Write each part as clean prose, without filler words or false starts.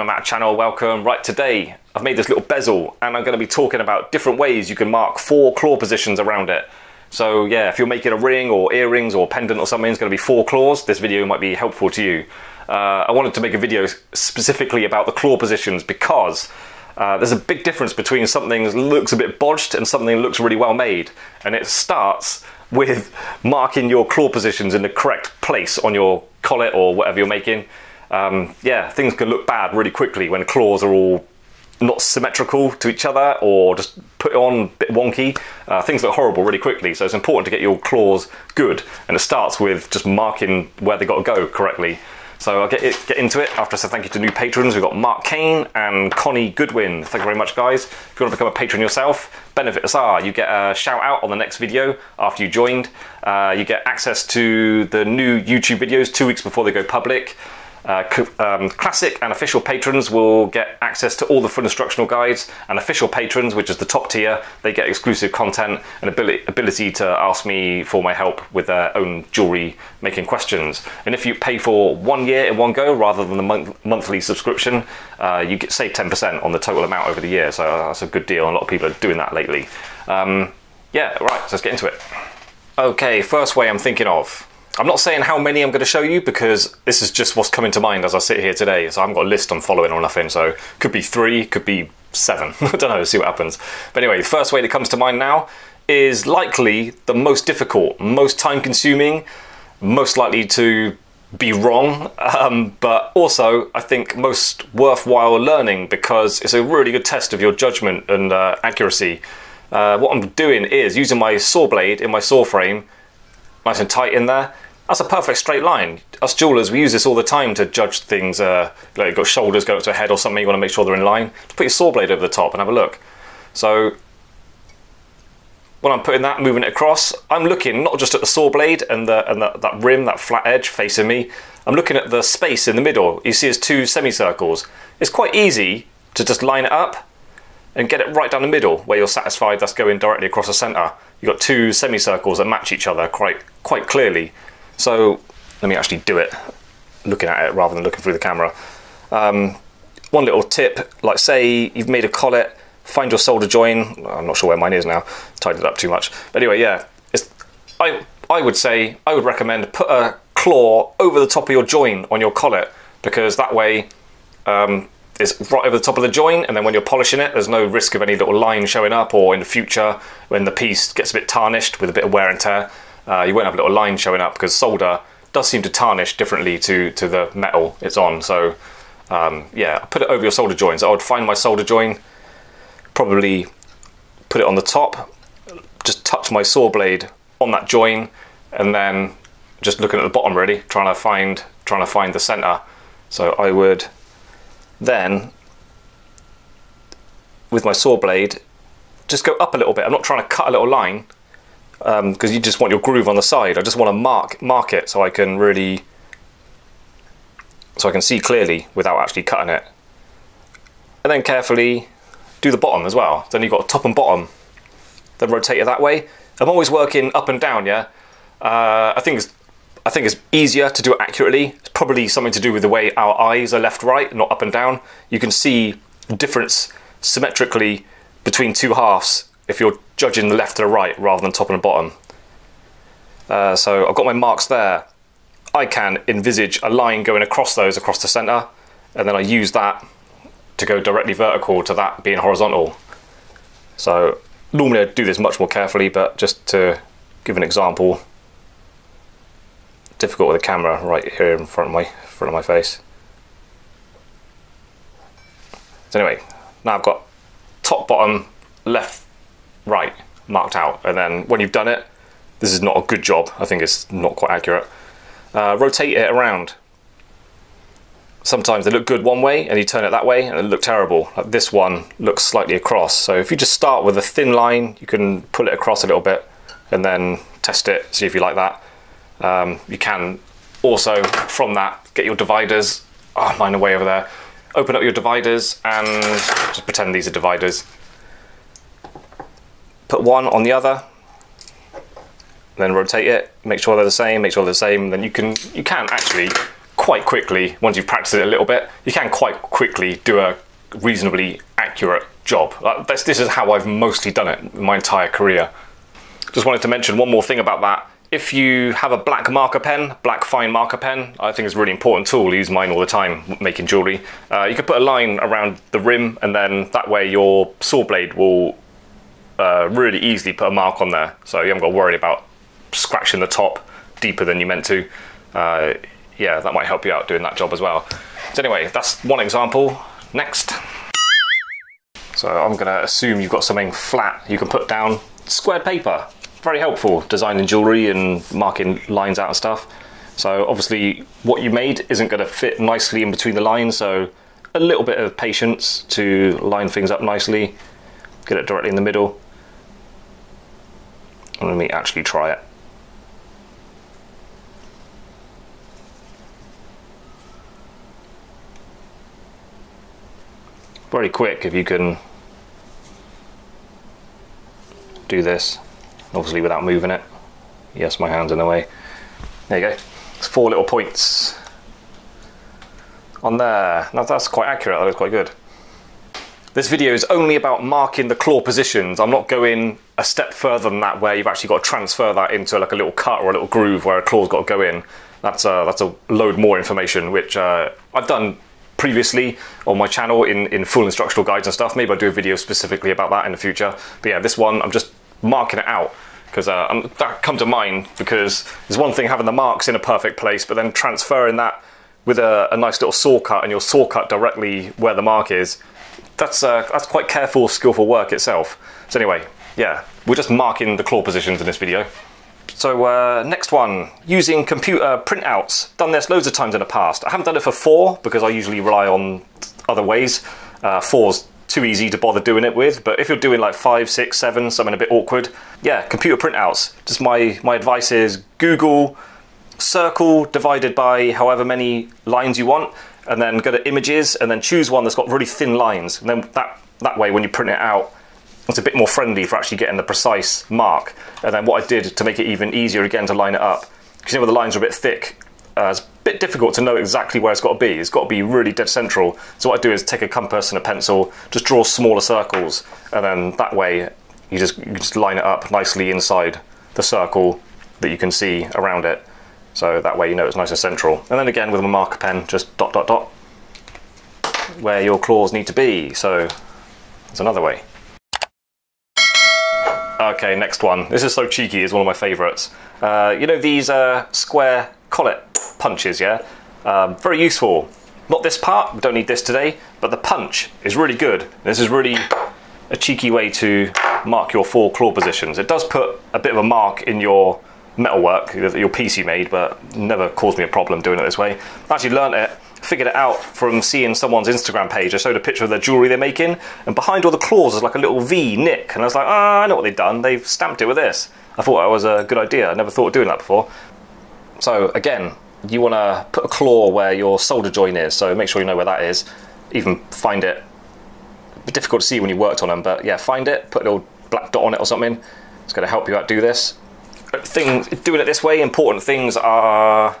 I'm at channel, welcome. Right, today I've made this little bezel and I'm going to be talking about different ways you can mark 4 claw positions around it. So yeah, if you're making a ring or earrings or pendant or something, it's going to be 4 claws. This video might be helpful to you. I wanted to make a video specifically about the claw positions because there's a big difference between something that looks a bit bodged and something that looks really well made. And it starts with marking your claw positions in the correct place on your collet or whatever you're making. Yeah, things can look bad really quickly when claws are all not symmetrical to each other or just put on a bit wonky. Things look horrible really quickly, so it's important to get your claws good, and it starts with just marking where they got to go correctly. So I'll get into it after I say thank you to new patrons. We've got Mark Kane and Connie Goodwin. Thank you very much, guys. If you want to become a patron yourself, benefits are you get a shout out on the next video after you joined. You get access to the new YouTube videos 2 weeks before they go public. Classic and official patrons will get access to all the full instructional guides, and official patrons, which is the top tier, they get exclusive content and ability to ask me for my help with their own jewellery making questions. And if you pay for 1 year in one go rather than the monthly subscription, you get save 10% on the total amount over the year, so that's a good deal, and a lot of people are doing that lately. Yeah, right, so let's get into it. Okay, first way I'm thinking of. I'm not saying how many I'm going to show you because this is just what's coming to mind as I sit here today. So I haven't got a list I'm following or nothing. So could be 3, could be 7. I don't know, see what happens. But anyway, the first way that comes to mind now is likely the most difficult, most time consuming, most likely to be wrong, but also I think most worthwhile learning because it's a really good test of your judgment and accuracy. What I'm doing is using my saw blade in my saw frame, nice and tight in there. That's a perfect straight line. Us jewelers, we use this all the time to judge things, like you've got shoulders go up to a head or something, you want to make sure they're in line. Just put your saw blade over the top and have a look. So when I'm putting that, moving it across, I'm looking not just at the saw blade and that rim, that flat edge facing me, I'm looking at the space in the middle. You see it's 2 semicircles. It's quite easy to just line it up and get it right down the middle where you're satisfied that's going directly across the centre. You've got 2 semicircles that match each other quite clearly. So let me actually do it, looking at it rather than looking through the camera. One little tip, like say you've made a collet, find your solder join. I'm not sure where mine is now, tied it up too much. But anyway, yeah, I would recommend put a claw over the top of your join on your collet, because that way it's right over the top of the join, and then when you're polishing it, there's no risk of any little line showing up, or in the future, when the piece gets a bit tarnished with a bit of wear and tear, you won't have a little line showing up, because solder does seem to tarnish differently to the metal it's on. So yeah, put it over your solder join. So I would find my solder join, probably put it on the top, just touch my saw blade on that join, and then just looking at the bottom really, trying to find the center. So I would then, with my saw blade, just go up a little bit. I'm not trying to cut a little line, because you just want your groove on the side. I just want to mark it so I can see clearly without actually cutting it. And then carefully do the bottom as well. Then you've got top and bottom. Then rotate it that way. I'm always working up and down, yeah. I think it's easier to do it accurately. It's probably something to do with the way our eyes are left right, not up and down. You can see the difference symmetrically between 2 halves if you're judging the left to the right rather than top and bottom. So I've got my marks there. I can envisage a line going across those, across the center, and then I use that to go directly vertical to that being horizontal. So normally I do this much more carefully, but just to give an example, difficult with the camera right here in front of my face. So anyway, now I've got top, bottom, left, right marked out, and then when you've done it, this is not a good job, I think it's not quite accurate. Rotate it around. Sometimes they look good one way and you turn it that way and it look terrible. Like this one looks slightly across, so if you just start with a thin line, you can pull it across a little bit and then test it, see if you like that. You can also, from that, get your dividers. Oh, mine are way over there. Open up your dividers and just pretend these are dividers. Put one on the other, then rotate it, make sure they're the same, then you can actually quite quickly, once you've practiced it a little bit, you can quite quickly do a reasonably accurate job. This is how I've mostly done it my entire career. Just wanted to mention one more thing about that. If you have a black marker pen, black fine marker pen, I think it's a really important tool. I use mine all the time making jewellery. You can put a line around the rim, and then that way your saw blade will really easily put a mark on there. So you haven't got to worry about scratching the top deeper than you meant to. Yeah, that might help you out doing that job as well. So anyway, that's one example. Next. So I'm going to assume you've got something flat you can put down. Squared paper. Very helpful designing jewellery and marking lines out and stuff. So obviously what you made isn't going to fit nicely in between the lines, so a little bit of patience to line things up nicely. Get it directly in the middle. And let me actually try it. Very quick if you can do this, obviously without moving it. Yes, my hand's in the way. There you go. It's 4 little points on there. Now that's quite accurate, that looks quite good. This video is only about marking the claw positions. I'm not going a step further than that where you've actually got to transfer that into like a little cut or a little groove where a claw's got to go in. That's a load more information, which I've done previously on my channel in full instructional guides and stuff. Maybe I'll do a video specifically about that in the future. But yeah, this one I'm just marking it out because that come to mind, because there's one thing having the marks in a perfect place, but then transferring that with a nice little saw cut, and your saw cut directly where the mark is. That's quite careful, skillful work itself. So anyway, yeah, we're just marking the claw positions in this video. So next one, using computer printouts. Done this loads of times in the past. I haven't done it for 4 because I usually rely on other ways. 4's too easy to bother doing it with, but if you're doing like 5, 6, 7, something a bit awkward, yeah, computer printouts. Just my advice is Google circle divided by however many lines you want, and then go to images and then choose one that's got really thin lines, and then that way when you print it out it's a bit more friendly for actually getting the precise mark. And then what I did to make it even easier again to line it up, because you know where the lines are a bit thick, it's a bit difficult to know exactly where it's got to be. It's got to be really dead central. So what I do is take a compass and a pencil, just draw smaller circles, and then that way you just line it up nicely inside the circle that you can see around it. So that way you know it's nice and central. And then again with my marker pen, just dot dot dot where your claws need to be. So there's another way. Okay, next one. This is so cheeky, it's one of my favourites. You know these square collet punches, yeah? Very useful. Not this part, we don't need this today, but the punch is really good. This is really a cheeky way to mark your 4 claw positions. It does put a bit of a mark in your metalwork, your piece you made, but never caused me a problem doing it this way. I actually learnt it, figured it out from seeing someone's Instagram page. I showed a picture of their jewellery they're making, and behind all the claws is like a little V nick, and I was like, I know what they've done, they've stamped it with this. I thought that was a good idea, I never thought of doing that before. So again, you want to put a claw where your solder joint is, so make sure you know where that is. Even find it, a bit difficult to see when you worked on them, but yeah, find it, put a little black dot on it or something. It's going to help you out do this. Doing it this way, important things are,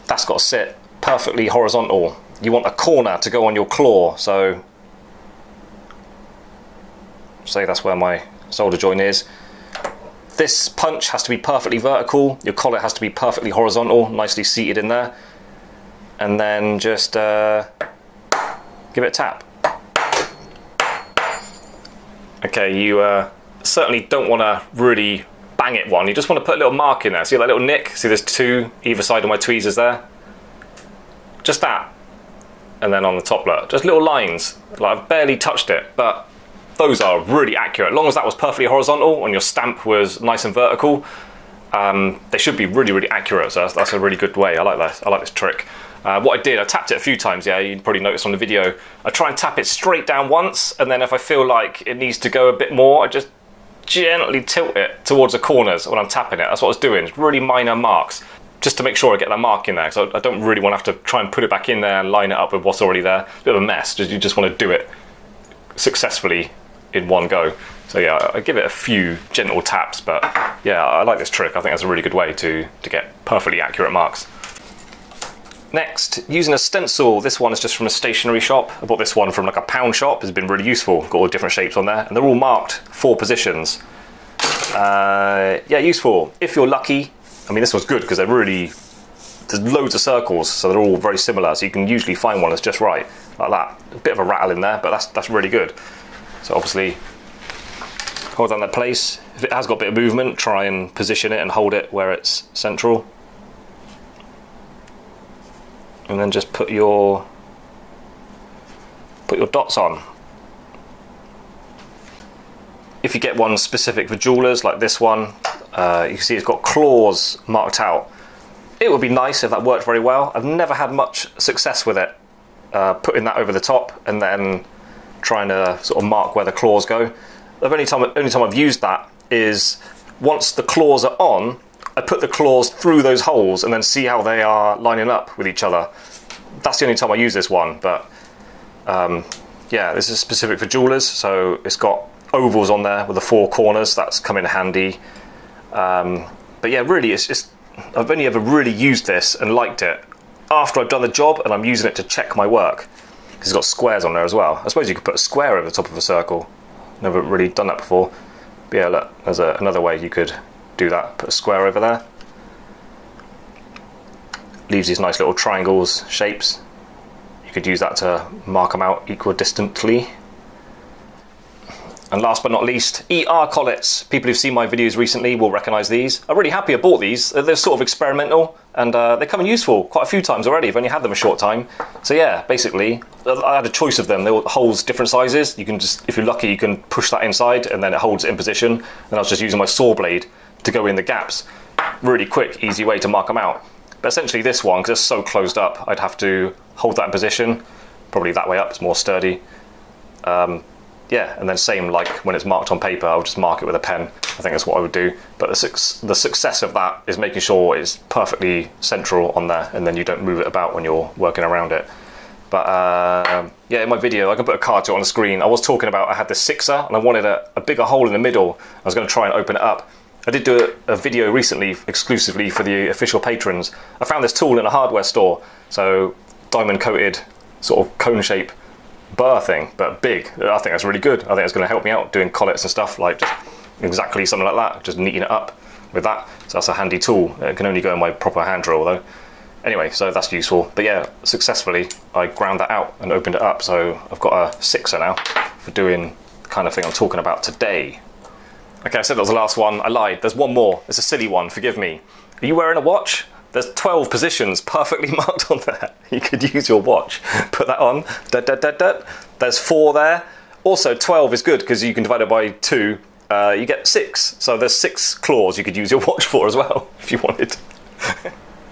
that's got to sit perfectly horizontal. You want a corner to go on your claw, so say that's where my solder joint is. This punch has to be perfectly vertical, your collet has to be perfectly horizontal, nicely seated in there, and then just give it a tap. Okay, you certainly don't want to really bang it one, you just want to put a little mark in there. See that little nick? See there's 2 either side of my tweezers there? Just that. And then on the top, look, just little lines. Like I've barely touched it, but those are really accurate. As long as that was perfectly horizontal and your stamp was nice and vertical, they should be really, really accurate. So that's a really good way. I like that. I like this trick. What I did, I tapped it a few times, yeah, you probably noticed on the video. I try and tap it straight down once, and then if I feel like it needs to go a bit more, I just gently tilt it towards the corners when I'm tapping it. That's what I was doing, it's really minor marks, just to make sure I get that mark in there, so I don't really want to have to try and put it back in there and line it up with what's already there. It's a bit of a mess, you just want to do it successfully in one go. So yeah, I give it a few gentle taps, but yeah, I like this trick. I think that's a really good way to get perfectly accurate marks. Next, using a stencil. This one is just from a stationery shop. I bought this one from like a pound shop. It's been really useful. Got all different shapes on there, and they're all marked 4 positions. Yeah, useful. If you're lucky, I mean, this one's good because there's loads of circles, so they're all very similar. So you can usually find one that's just right, like that. A bit of a rattle in there, but that's really good. So obviously, hold down that place. If it has got a bit of movement, try and position it and hold it where it's central. And then just put your dots on. If you get one specific for jewellers, like this one, you can see it's got claws marked out. It would be nice if that worked very well. I've never had much success with it, putting that over the top and then trying to sort of mark where the claws go. The only time I've used that is once the claws are on, I put the claws through those holes and then see how they are lining up with each other. That's the only time I use this one, but yeah, this is specific for jewellers, so it's got ovals on there with the 4 corners. That's come in handy. But yeah, really, I've only ever really used this and liked it after I've done the job and I'm using it to check my work. Because it's got squares on there as well. I suppose you could put a square over the top of a circle. Never really done that before. But yeah, look, there's another way you could do that. Put a square over there. Leaves these nice little triangles, shapes. You could use that to mark them out equidistantly. And last but not least, ER collets. People who've seen my videos recently will recognise these. I'm really happy I bought these. They're sort of experimental and they come in useful quite a few times already. I've only had them a short time. So yeah, basically, I had a choice of them. They all holes different sizes. You can just, if you're lucky, you can push that inside and then it holds it in position. And I was just using my saw blade to go in the gaps. Really quick, easy way to mark them out. But essentially this one, because it's so closed up, I'd have to hold that in position. Probably that way up, it's more sturdy. Yeah, and then same like when it's marked on paper, I'll just mark it with a pen. I think that's what I would do. But the success of that is making sure it's perfectly central on there and then you don't move it about when you're working around it. But yeah, in my video, I can put a card to it on the screen. I was talking about I had this 6er and I wanted a bigger hole in the middle. I was going to try and open it up. I did do a video recently exclusively for the official patrons. I found this tool in a hardware store. So diamond coated sort of cone shape burr thing, but big. I think that's really good. I think it's going to help me out doing collets and stuff, like just exactly something like that, just neating it up with that. So that's a handy tool. It can only go in my proper hand drill though. Anyway, so that's useful. But yeah, successfully I ground that out and opened it up, so I've got a 6er now for doing the kind of thing I'm talking about today. Okay, I said that was the last one. I lied. There's one more. It's a silly one, forgive me. Are you wearing a watch? There's 12 positions perfectly marked on there. You could use your watch. Put that on. There's 4 there. Also, 12 is good because you can divide it by 2. You get 6. So there's 6 claws you could use your watch for as well, if you wanted.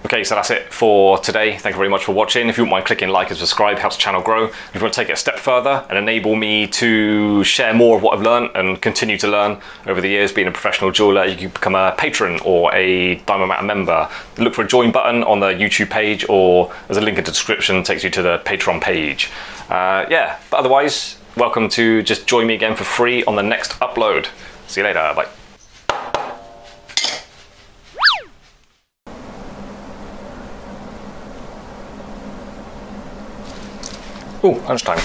Okay, so that's it for today. Thank you very much for watching. If you wouldn't mind clicking like and subscribe, helps the channel grow. If you want to take it a step further and enable me to share more of what I've learned and continue to learn over the years being a professional jeweller, you can become a patron or a Diamond Matter member. Look for a join button on the YouTube page, or there's a link in the description that takes you to the Patreon page. Yeah, but otherwise, welcome to just join me again for free on the next upload. See you later, bye. Oh, lunchtime.